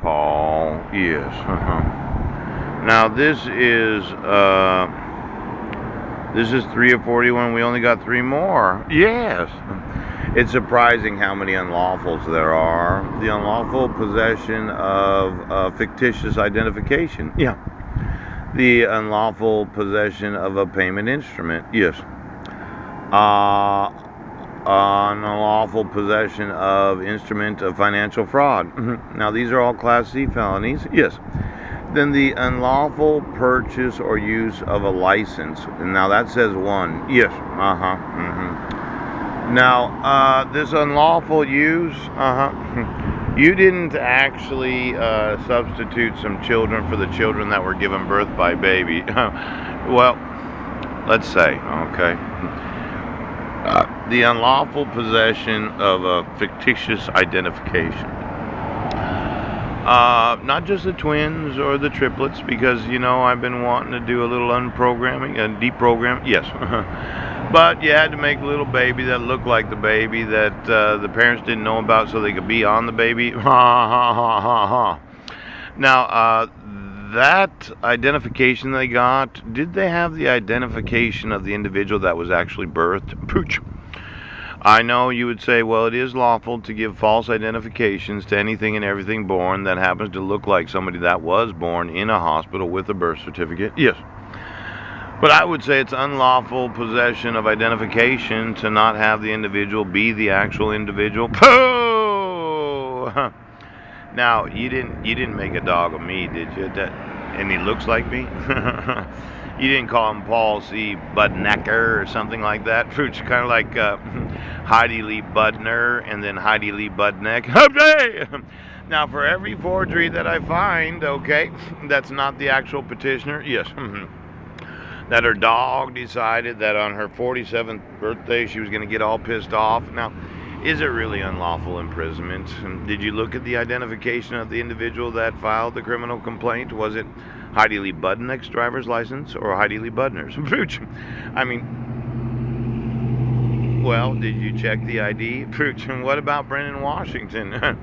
Paul. Yes. Now this is 3 of 41. We only got three more. Yes. It's surprising how many unlawfuls there are. The unlawful possession of fictitious identification. Yeah. The unlawful possession of a payment instrument. Yes. Uh, Unlawful possession of instrument of financial fraud. Now these are all Class C felonies. Yes. Then the unlawful purchase or use of a license. And now that says one. Yes. Now, this unlawful use, you didn't actually substitute some children for the children that were given birth by baby. Well, let's say, okay. The unlawful possession of a fictitious identification. Not just the twins or the triplets, because I've been wanting to do a little unprogramming and deprogram. Yes, but you had to make a little baby that looked like the baby that the parents didn't know about, so they could be on the baby. Ha ha ha ha ha. Now, that identification they got, did they have the identification of the individual that was actually birthed? Pooch. I know you would say, well, it is lawful to give false identifications to anything and everything born that happens to look like somebody that was born in a hospital with a birth certificate. Yes. But I would say it's unlawful possession of identification to not have the individual be the actual individual. Pooh! Now, you didn't make a dog of me, did you? And he looks like me? You didn't call him Paul C. Budnecker or something like that? It's kind of like Heidi Lee Budner and then Heidi Lee Budneck. Now, for every forgery that I find, okay, that's not the actual petitioner, yes, that her dog decided that on her 47th birthday she was going to get all pissed off. Now, is it really unlawful imprisonment? Did you look at the identification of the individual that filed the criminal complaint? Was it Heidi Lee Budneck's driver's license or Heidi Lee Budner's? I mean, well, did you check the ID? What about Brendan Washington?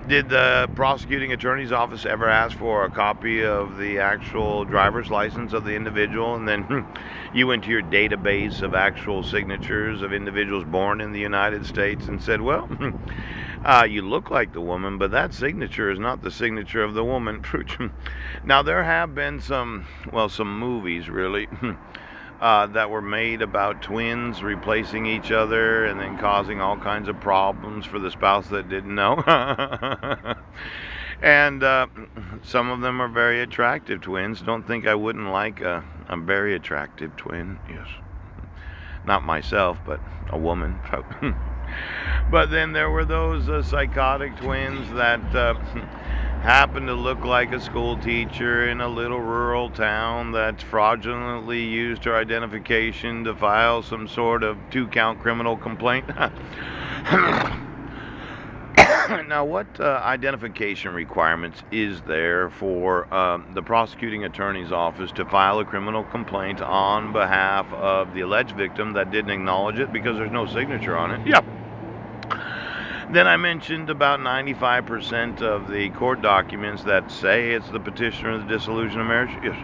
Did the prosecuting attorney's office ever ask for a copy of the actual driver's license of the individual, and then you went to your database of actual signatures of individuals born in the United States and said, well, you look like the woman, but that signature is not the signature of the woman. Now, there have been some movies, really, that were made about twins replacing each other and then causing all kinds of problems for the spouse that didn't know. And some of them are very attractive twins. Don't think I wouldn't like a very attractive twin. Yes. Not myself, but a woman. But then there were those psychotic twins that happened to look like a school teacher in a little rural town that fraudulently used her identification to file some sort of 2-count criminal complaint. Now, what identification requirements is there for the prosecuting attorney's office to file a criminal complaint on behalf of the alleged victim that didn't acknowledge it because there's no signature on it? Yep. Then I mentioned about 95% of the court documents that say it's the petitioner of the dissolution of marriage. Yes.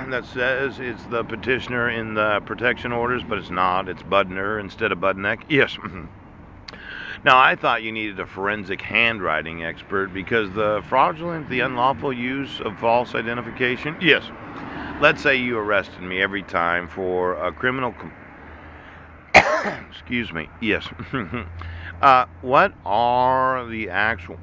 That says it's the petitioner in the protection orders, but it's not. It's Budner instead of Budneck. Yes. Now, I thought you needed a forensic handwriting expert because the fraudulent, the unlawful use of false identification. Yes. Let's say you arrested me every time for a criminal. Excuse me. Yes. What are the actual